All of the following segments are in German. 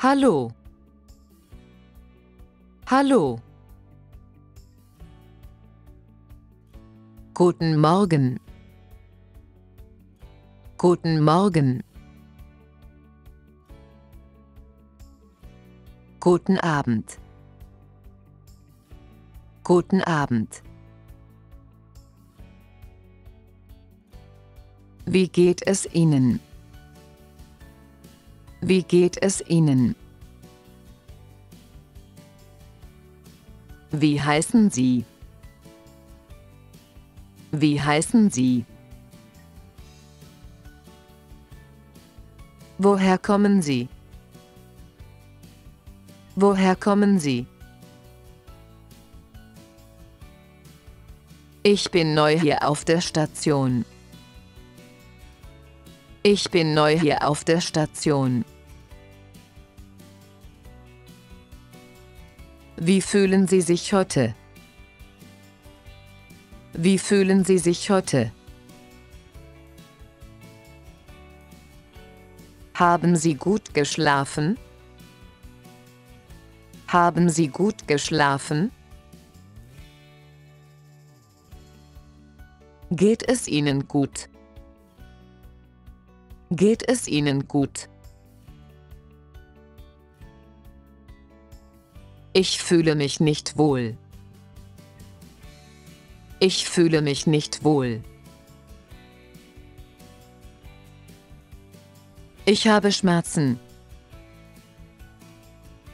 Hallo. Hallo. Guten Morgen. Guten Morgen. Guten Abend. Guten Abend. Wie geht es Ihnen? Wie geht es Ihnen? Wie heißen Sie? Wie heißen Sie? Woher kommen Sie? Woher kommen Sie? Ich bin neu hier auf der Station. Ich bin neu hier auf der Station. Wie fühlen Sie sich heute? Wie fühlen Sie sich heute? Haben Sie gut geschlafen? Haben Sie gut geschlafen? Geht es Ihnen gut? Geht es Ihnen gut? Ich fühle mich nicht wohl. Ich fühle mich nicht wohl. Ich habe Schmerzen.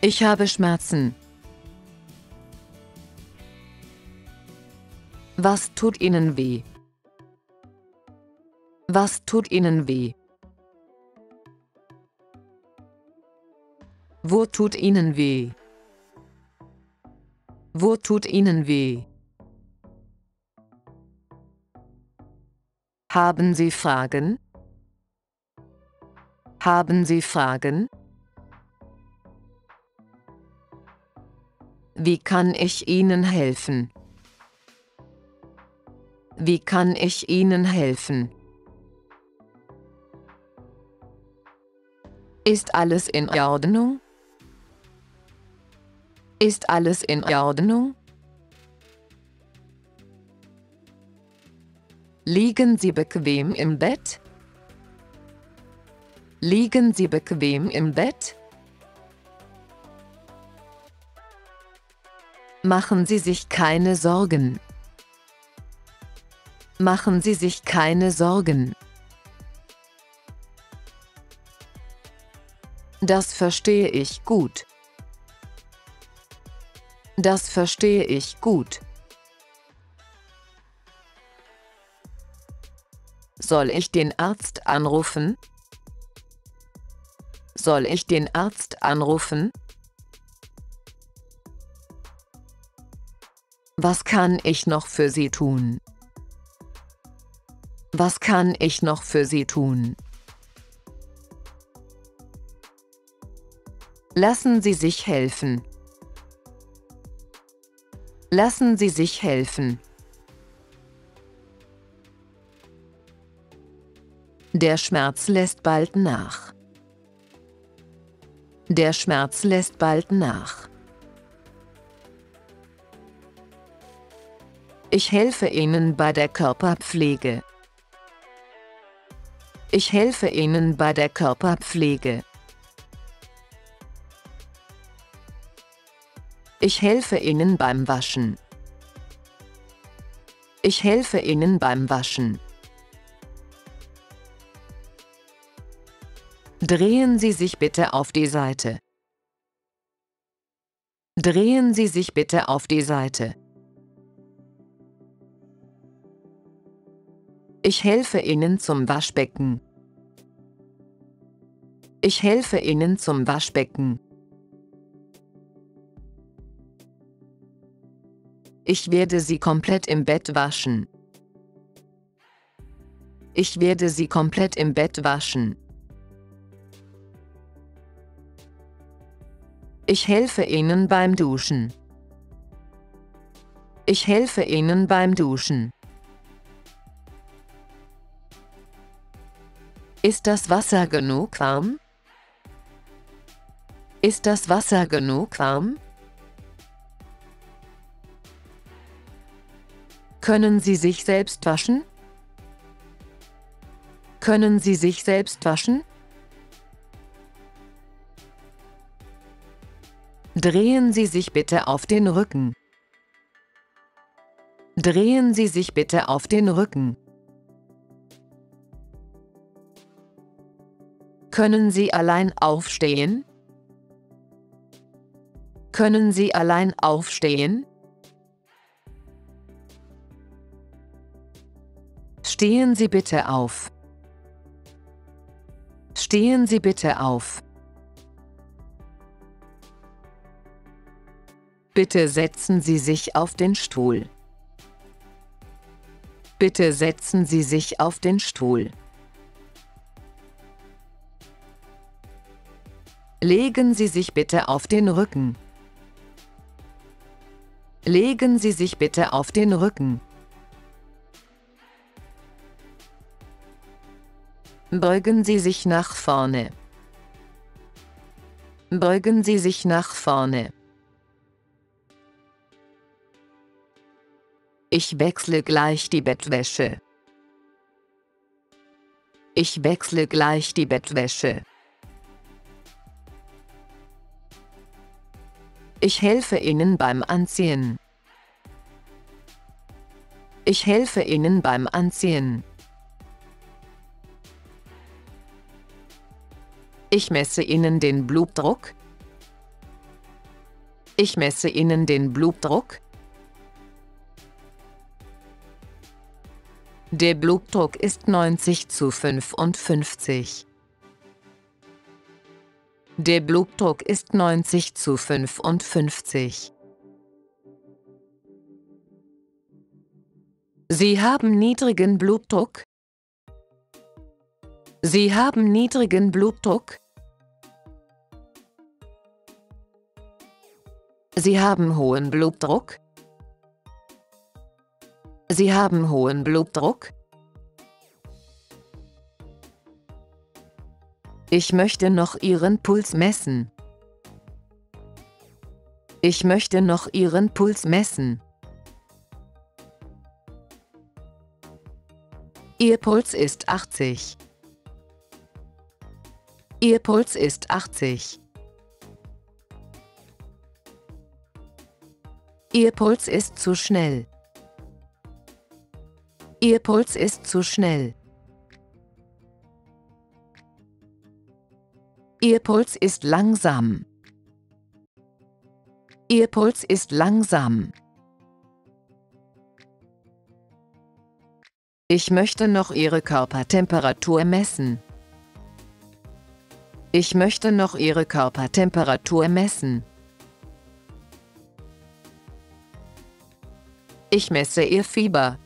Ich habe Schmerzen. Was tut Ihnen weh? Was tut Ihnen weh? Wo tut Ihnen weh? Wo tut Ihnen weh? Haben Sie Fragen? Haben Sie Fragen? Wie kann ich Ihnen helfen? Wie kann ich Ihnen helfen? Ist alles in Ordnung? Ist alles in Ordnung? Liegen Sie bequem im Bett? Liegen Sie bequem im Bett? Machen Sie sich keine Sorgen. Machen Sie sich keine Sorgen. Das verstehe ich gut. Das verstehe ich gut. Soll ich den Arzt anrufen? Soll ich den Arzt anrufen? Was kann ich noch für Sie tun? Was kann ich noch für Sie tun? Lassen Sie sich helfen. Lassen Sie sich helfen. Der Schmerz lässt bald nach. Der Schmerz lässt bald nach. Ich helfe Ihnen bei der Körperpflege. Ich helfe Ihnen bei der Körperpflege. Ich helfe Ihnen beim Waschen. Ich helfe Ihnen beim Waschen. Drehen Sie sich bitte auf die Seite. Drehen Sie sich bitte auf die Seite. Ich helfe Ihnen zum Waschbecken. Ich helfe Ihnen zum Waschbecken. Ich werde Sie komplett im Bett waschen. Ich werde Sie komplett im Bett waschen. Ich helfe Ihnen beim Duschen. Ich helfe Ihnen beim Duschen. Ist das Wasser genug warm? Ist das Wasser genug warm? Können Sie sich selbst waschen? Können Sie sich selbst waschen? Drehen Sie sich bitte auf den Rücken. Drehen Sie sich bitte auf den Rücken. Können Sie allein aufstehen? Können Sie allein aufstehen? Stehen Sie bitte auf. Stehen Sie bitte auf. Bitte setzen Sie sich auf den Stuhl. Bitte setzen Sie sich auf den Stuhl. Legen Sie sich bitte auf den Rücken. Legen Sie sich bitte auf den Rücken. Beugen Sie sich nach vorne. Beugen Sie sich nach vorne. Ich wechsle gleich die Bettwäsche. Ich wechsle gleich die Bettwäsche. Ich helfe Ihnen beim Anziehen. Ich helfe Ihnen beim Anziehen. Ich messe Ihnen den Blutdruck. Ich messe Ihnen den Blutdruck. Der Blutdruck ist 90/55. Der Blutdruck ist 90/55. Sie haben niedrigen Blutdruck. Sie haben niedrigen Blutdruck. Sie haben hohen Blutdruck. Sie haben hohen Blutdruck. Ich möchte noch Ihren Puls messen. Ich möchte noch Ihren Puls messen. Ihr Puls ist 80. Ihr Puls ist 80. Ihr Puls ist zu schnell. Ihr Puls ist zu schnell. Ihr Puls ist langsam. Ihr Puls ist langsam. Ich möchte noch Ihre Körpertemperatur messen. Ich möchte noch Ihre Körpertemperatur messen. Ich messe Ihr Fieber.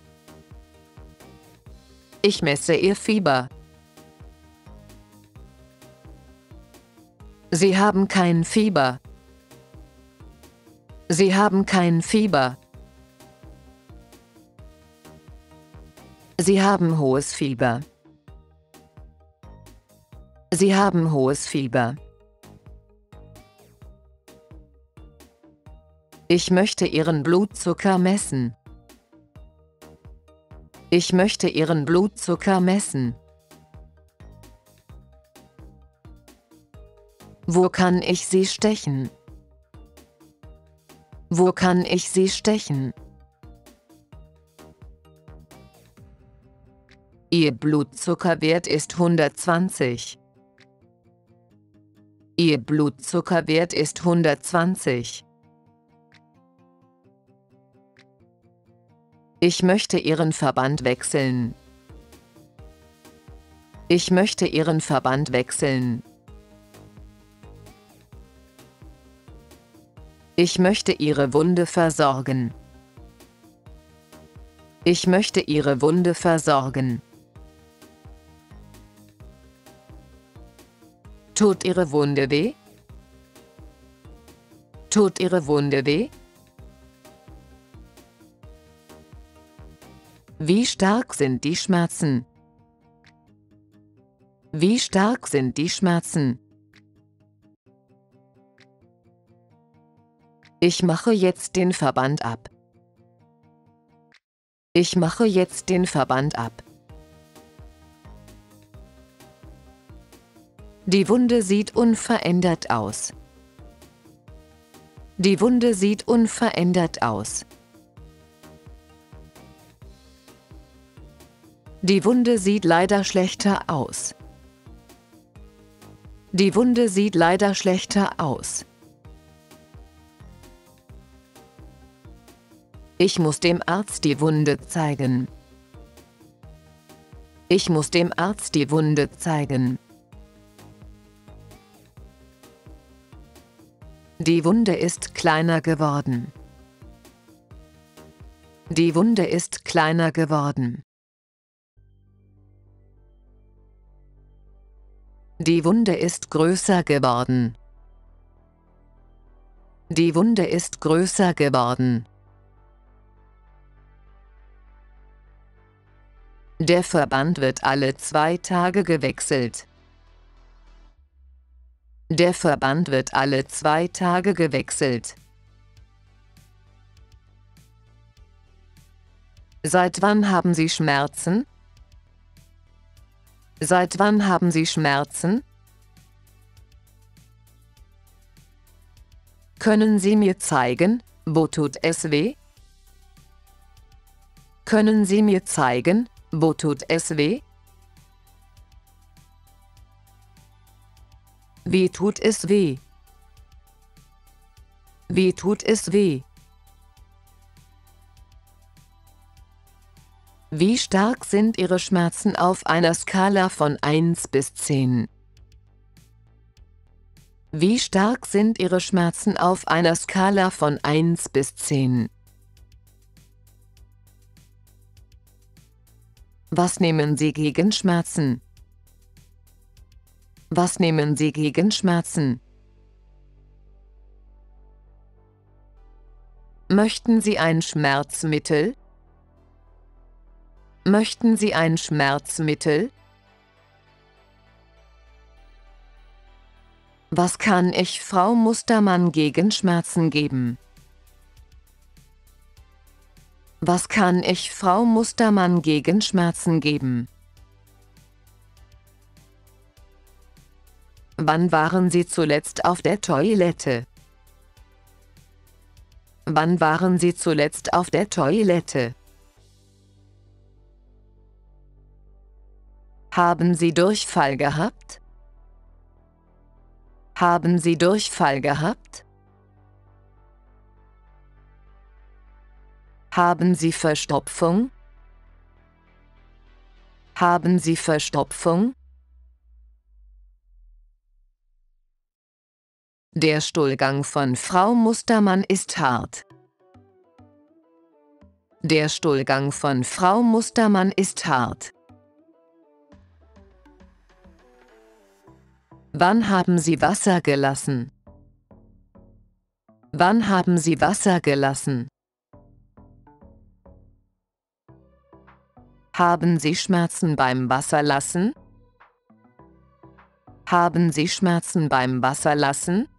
Ich messe Ihr Fieber. Sie haben kein Fieber. Sie haben kein Fieber. Sie haben hohes Fieber. Sie haben hohes Fieber. Ich möchte Ihren Blutzucker messen. Ich möchte Ihren Blutzucker messen. Wo kann ich Sie stechen? Wo kann ich Sie stechen? Ihr Blutzuckerwert ist 120. Ihr Blutzuckerwert ist 120. Ich möchte Ihren Verband wechseln. Ich möchte Ihren Verband wechseln. Ich möchte Ihre Wunde versorgen. Ich möchte Ihre Wunde versorgen. Tut Ihre Wunde weh? Tut Ihre Wunde weh? Wie stark sind die Schmerzen? Wie stark sind die Schmerzen? Ich mache jetzt den Verband ab. Ich mache jetzt den Verband ab. Die Wunde sieht unverändert aus. Die Wunde sieht unverändert aus. Die Wunde sieht leider schlechter aus. Die Wunde sieht leider schlechter aus. Ich muss dem Arzt die Wunde zeigen. Ich muss dem Arzt die Wunde zeigen. Die Wunde ist kleiner geworden. Die Wunde ist kleiner geworden. Die Wunde ist größer geworden. Die Wunde ist größer geworden. Der Verband wird alle 2 Tage gewechselt. Der Verband wird alle 2 Tage gewechselt. Seit wann haben Sie Schmerzen? Seit wann haben Sie Schmerzen? Können Sie mir zeigen, wo tut es weh? Können Sie mir zeigen, wo tut es weh? Wie tut es weh? Wie tut es weh? Wie stark sind Ihre Schmerzen auf einer Skala von 1 bis 10? Wie stark sind Ihre Schmerzen auf einer Skala von 1 bis 10? Was nehmen Sie gegen Schmerzen? Was nehmen Sie gegen Schmerzen? Möchten Sie ein Schmerzmittel? Möchten Sie ein Schmerzmittel? Was kann ich Frau Mustermann gegen Schmerzen geben? Was kann ich Frau Mustermann gegen Schmerzen geben? Wann waren Sie zuletzt auf der Toilette? Wann waren Sie zuletzt auf der Toilette? Haben Sie Durchfall gehabt? Haben Sie Durchfall gehabt? Haben Sie Verstopfung? Haben Sie Verstopfung? Der Stuhlgang von Frau Mustermann ist hart. Der Stuhlgang von Frau Mustermann ist hart. Wann haben Sie Wasser gelassen? Wann haben Sie Wasser gelassen? Haben Sie Schmerzen beim Wasserlassen? Haben Sie Schmerzen beim Wasserlassen?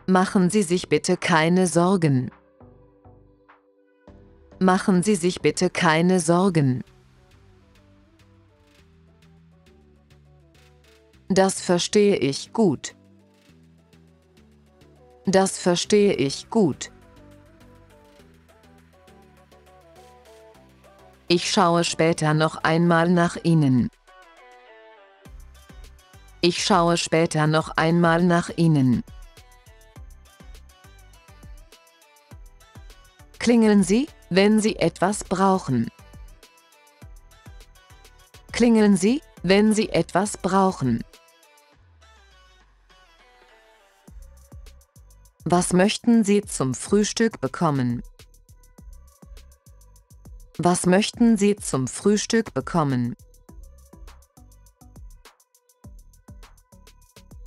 Machen Sie sich bitte keine Sorgen. Machen Sie sich bitte keine Sorgen. Das verstehe ich gut. Das verstehe ich gut. Ich schaue später noch einmal nach Ihnen. Ich schaue später noch einmal nach Ihnen. Klingeln Sie, wenn Sie etwas brauchen. Klingeln Sie, wenn Sie etwas brauchen. Was möchten Sie zum Frühstück bekommen? Was möchten Sie zum Frühstück bekommen?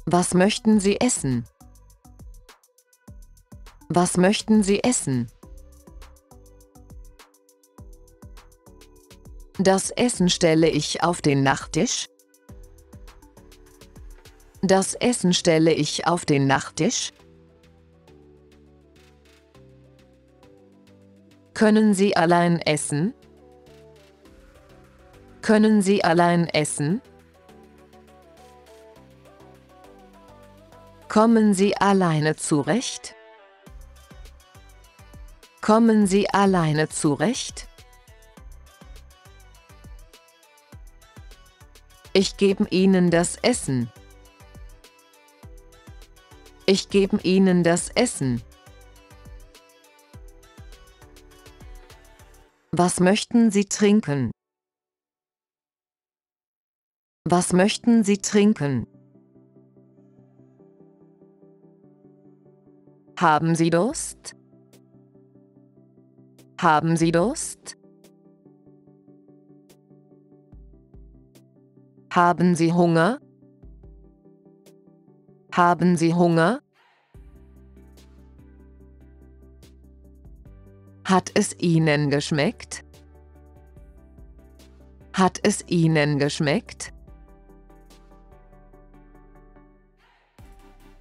Was möchten Sie essen? Was möchten Sie essen? Das Essen stelle ich auf den Nachttisch. Das Essen stelle ich auf den Nachttisch. Können Sie allein essen? Können Sie allein essen? Kommen Sie alleine zurecht? Kommen Sie alleine zurecht? Ich gebe Ihnen das Essen. Ich gebe Ihnen das Essen. Was möchten Sie trinken? Was möchten Sie trinken? Haben Sie Durst? Haben Sie Durst? Haben Sie Hunger? Haben Sie Hunger? Hat es Ihnen geschmeckt? Hat es Ihnen geschmeckt?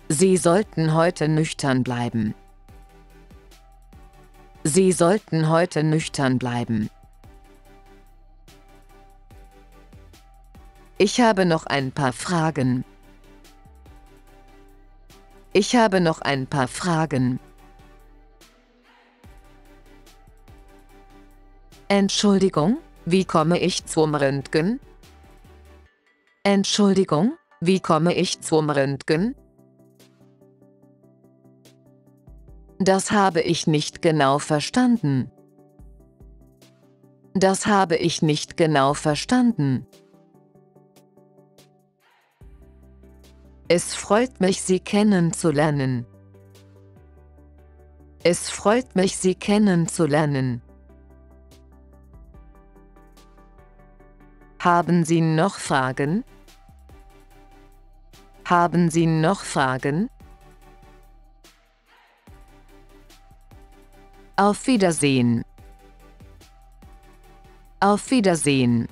Sie sollten heute nüchtern bleiben. Sie sollten heute nüchtern bleiben. Ich habe noch ein paar Fragen. Ich habe noch ein paar Fragen. Entschuldigung, wie komme ich zum Röntgen? Entschuldigung, wie komme ich zum Röntgen? Das habe ich nicht genau verstanden. Das habe ich nicht genau verstanden. Es freut mich, Sie kennenzulernen. Es freut mich, Sie kennenzulernen. Haben Sie noch Fragen? Haben Sie noch Fragen? Auf Wiedersehen. Auf Wiedersehen.